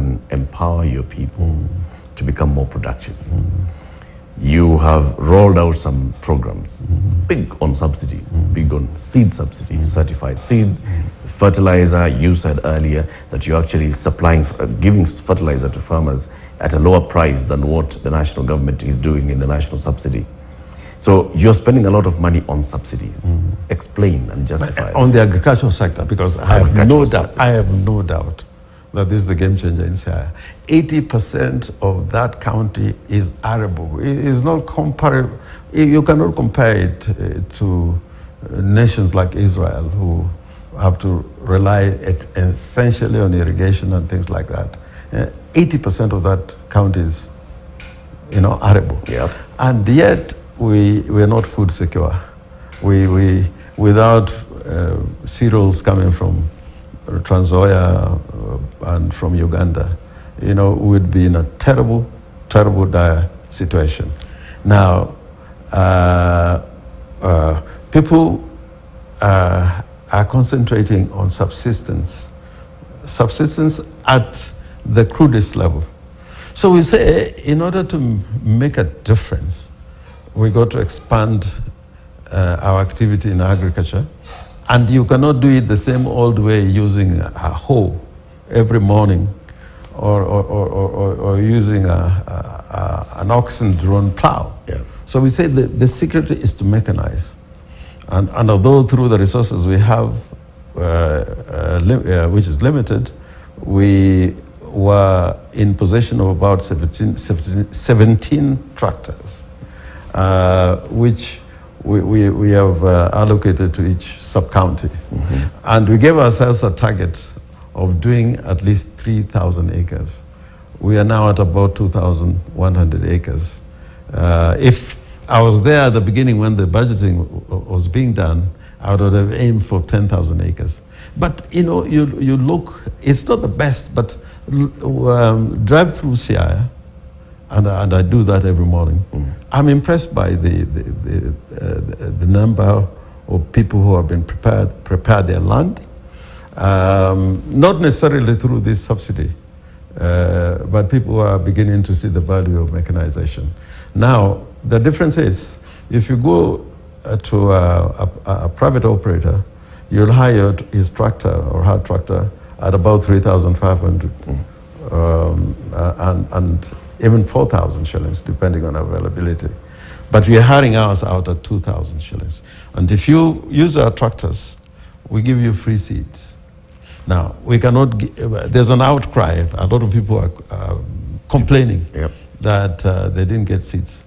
can empower your people to become more productive. You have rolled out some programs, big on subsidy, big on seed subsidy, certified seeds, fertilizer. You said earlier that you're actually supplying, giving fertilizer to farmers at a lower price than what the national government is doing in the national subsidy. So you're spending a lot of money on subsidies. Explain and justify. On the agricultural sector, because I have no doubt that this is the game changer in Siaya. 80% of that county is arable. It is not comparable. You cannot compare it to nations like Israel, who have to rely essentially on irrigation and things like that. 80% of that county is, arable. Yep. And yet we're not food secure. We without cereals coming from Trans-Nzoia and from Uganda, we'd be in a terrible, terrible dire situation. Now, people are concentrating on subsistence at the crudest level. So we say, in order to make a difference, we got to expand our activity in agriculture. And you cannot do it the same old way, using a hoe every morning, or using an oxen-drawn plow. Yeah. So we say the secret is to mechanize. And although through the resources we have, which is limited, we were in possession of about 17 tractors, which we have allocated to each sub-county. And we gave ourselves a target of doing at least 3,000 acres. We are now at about 2,100 acres. If I was there at the beginning when the budgeting was being done, I would have aimed for 10,000 acres. But you look, it's not the best, but drive through Siaya, and I do that every morning. I'm impressed by the number of people who have been prepared their land, not necessarily through this subsidy, but people are beginning to see the value of mechanization. Now, the difference is, if you go to a private operator, you'll hire his tractor or her tractor at about 3,500 and even 4,000 shillings, depending on availability. But we are hiring ours out at 2,000 shillings. And if you use our tractors, we give you free seeds. Now, we cannot, there's an outcry. A lot of people are complaining that they didn't get seeds.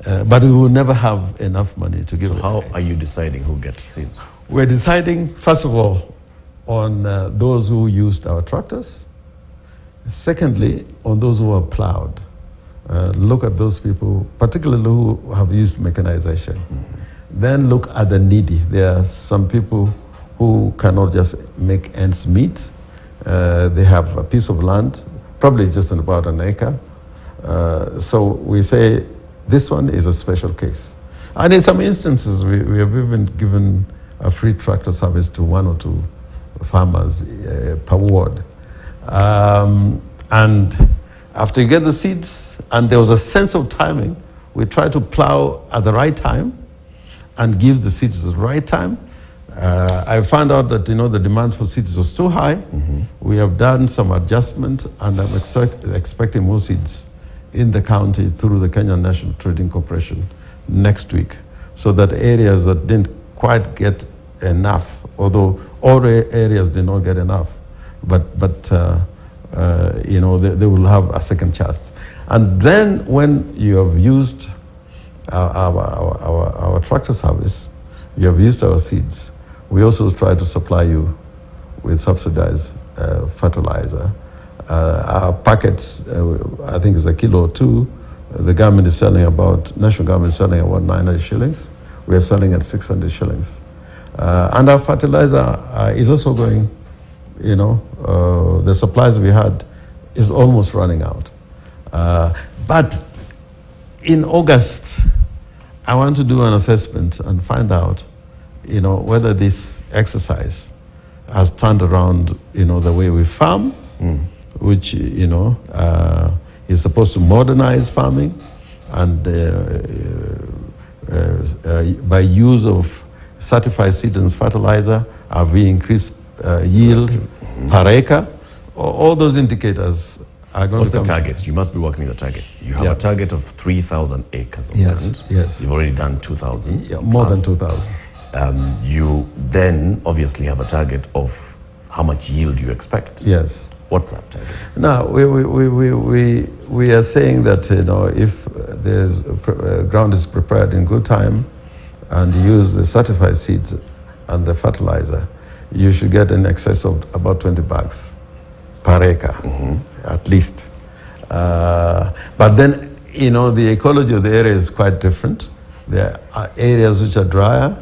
But we will never have enough money to give. So how are you deciding who gets seeds? We're deciding, first of all, on those who used our tractors. Secondly, on those who are plowed. Look at those people, particularly who have used mechanization. Then look at the needy. There are some people who cannot just make ends meet. They have a piece of land, probably just in about an acre. So we say this one is a special case. And in some instances, we have even given a free tractor service to 1 or 2 farmers per ward. And after you get the seeds, and there was a sense of timing, we try to plow at the right time and give the seeds at the right time. I found out that the demand for seeds was too high. We have done some adjustment, and I'm expecting more seeds in the county through the Kenyan National Trading Corporation next week, so that areas that didn't quite get enough, although all areas did not get enough, but they will have a second chance. And then when you have used our tractor service, you have used our seeds, we also try to supply you with subsidized fertilizer. Our packets, I think it's a kilo or 2. The government is selling national government is selling about 900 shillings. We are selling at 600 shillings. And our fertilizer is also going, the supplies we had is almost running out. But in August, I want to do an assessment and find out, whether this exercise has turned around, the way we farm, which, you know, is supposed to modernize farming, and by use of certified seed and fertilizer, have we increased yield per acre? All those indicators are going What's to the come. target? You must be working with a target. You have Yeah. a target of 3,000 acres of Yes, land. yes. You've already done 2,000. Yeah, more than plus. 2,000. You then obviously have a target of how much yield you expect. Yes. What's that target? Now, we are saying that, you know, if there's ground is prepared in good time and you use the certified seeds and the fertilizer, you should get in excess of about 20 bags per acre, at least. But then, you know, the ecology of the area is quite different. There are areas which are drier,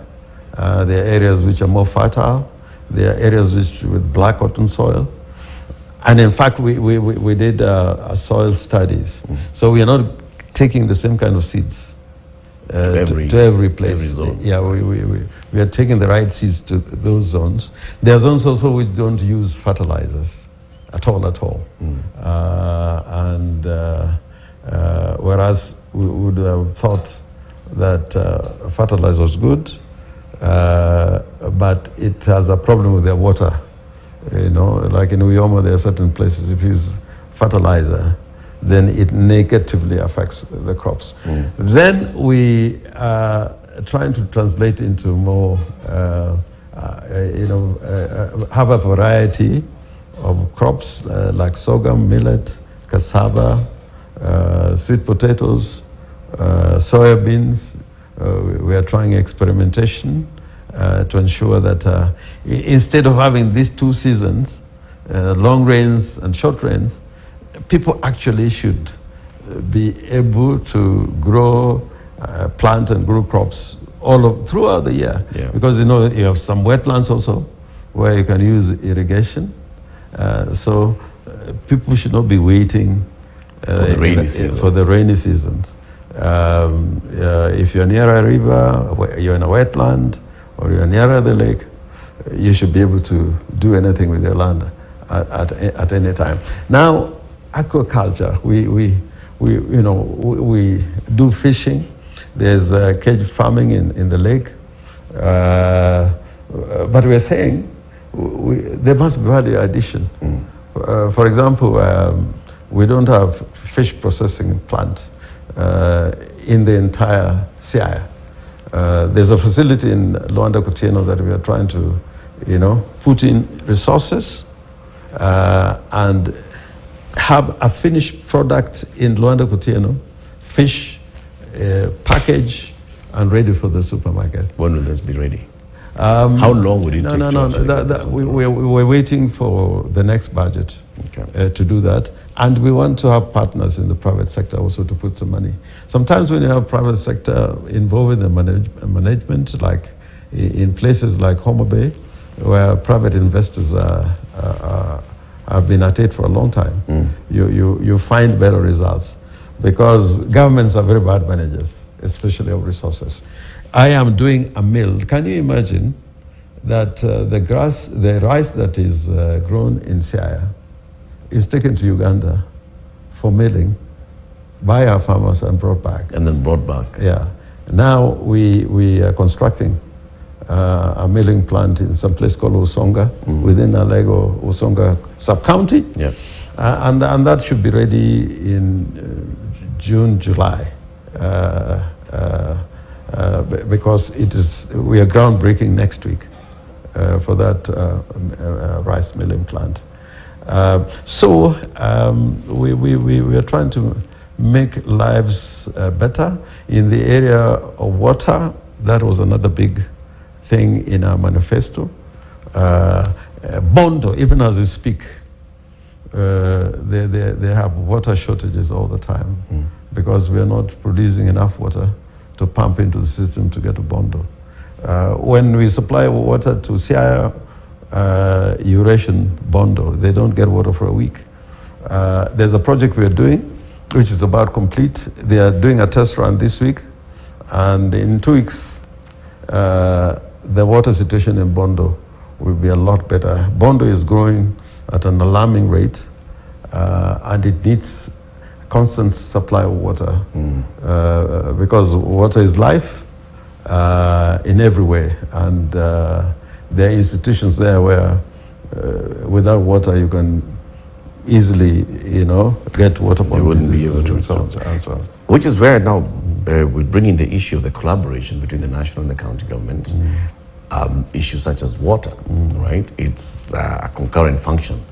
there are areas which are more fertile, there are areas which with black cotton soil. And in fact, we did soil studies. So we are not taking the same kind of seeds to every place. Every zone. Yeah, we are taking the right seeds to those zones. There are zones also we don't use fertilizers at all. Whereas we would have thought that fertilizer was good, but it has a problem with their water. You know, like in Uyoma, there are certain places, if you use fertilizer, then it negatively affects the crops. Then we are trying to translate into more, have a variety of crops like sorghum, millet, cassava, sweet potatoes, soybeans. We are trying experimentation to ensure that instead of having these two seasons, long rains and short rains, people actually should be able to grow, plant and grow crops throughout the year. Yeah. Because, you know, you have some wetlands also where you can use irrigation. So people should not be waiting For the rainy seasons. for the rainy seasons. If you're near a river, you're in a wetland, or you're nearer the lake, you should be able to do anything with your land at any time. Now, aquaculture, we do fishing. There's cage farming in the lake, but we're saying there must be value addition. For example, we don't have fish processing plant in the entire Siaya. There's a facility in Luanda Kutieno that we are trying to, put in resources and have a finished product in Luanda Kutieno, fish, package, and ready for the supermarket. When will this be ready? How long would it take? We're waiting for the next budget to do that. And we want to have partners in the private sector also to put some money. Sometimes when you have private sector involved in the management, like in places like Homo Bay, where private investors have been at it for a long time, you find better results because governments are very bad managers, especially of resources. I am doing a mill. Can you imagine that the rice that is grown in Siaya is taken to Uganda for milling by our farmers and brought back. And then brought back. Yeah. Now we are constructing a milling plant in some place called Usonga, within Alego, Usonga sub-county. Yeah. And that should be ready in June, July. Because we are groundbreaking next week for that rice milling plant. So we are trying to make lives better in the area of water. That was another big thing in our manifesto. Bondo, even as we speak, they have water shortages all the time because we are not producing enough water to pump into the system to get to Bondo. When we supply water to Siaya, Eurasian Bondo, they don't get water for a week. There's a project we are doing, which is about complete. They are doing a test run this week, and in 2 weeks, the water situation in Bondo will be a lot better. Bondo is growing at an alarming rate, and it needs constant supply of water because water is life in every way, and there are institutions there where without water you can easily, get waterborne diseases and so on. Which is where now we bring in the issue of the collaboration between the national and the county government. Issues such as water, right? It's a concurrent function.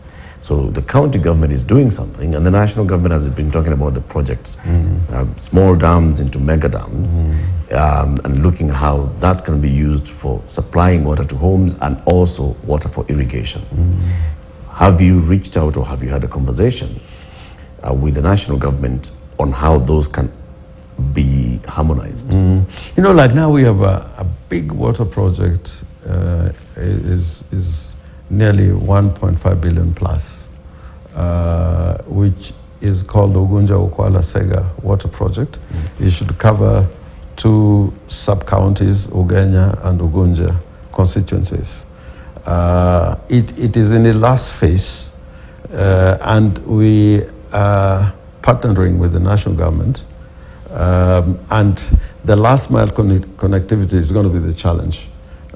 So the county government is doing something, and the national government has been talking about the projects, small dams into mega dams, and looking at how that can be used for supplying water to homes and also water for irrigation. Have you reached out or have you had a conversation with the national government on how those can be harmonized? Like now we have a big water project, is nearly 1.5 billion plus, which is called Ugunja Ukwala Sega Water Project. It should cover 2 sub-counties, Ugenya and Ugunja constituencies. It is in the last phase, and we are partnering with the national government, and the last mile connectivity is going to be the challenge,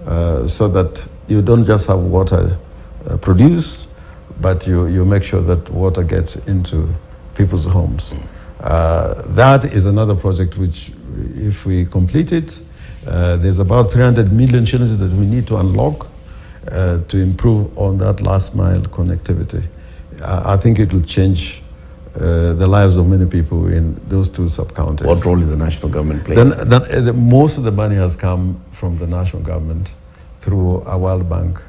so that you don't just have water produced, but you make sure that water gets into people's homes. That is another project which, if we complete it, there's about 300 million shillings that we need to unlock to improve on that last mile connectivity. I think it will change the lives of many people in those 2 sub-counties. What role is the national government playing? Most of the money has come from the national government through a World Bank,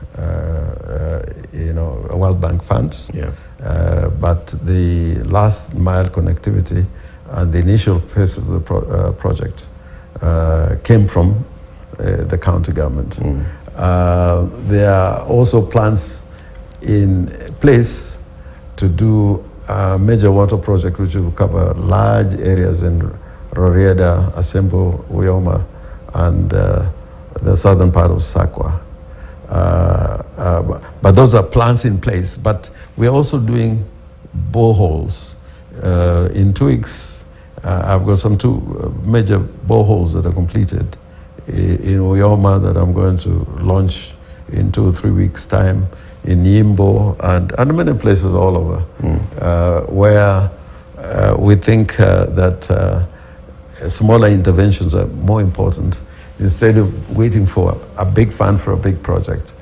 World Bank funds. Yeah. But the last mile connectivity and the initial phases of the project came from the county government. There are also plans in place to do a major water project which will cover large areas in Rorieda, Asembo, Uyoma, and the southern part of Sakwa. But those are plans in place. But we're also doing boreholes. In 2 weeks, I've got some 2 major boreholes that are completed in Uyoma that I'm going to launch in 2 or 3 weeks' time, in Yimbo, and many places all over, where we think that smaller interventions are more important instead of waiting for a big fund for a big project.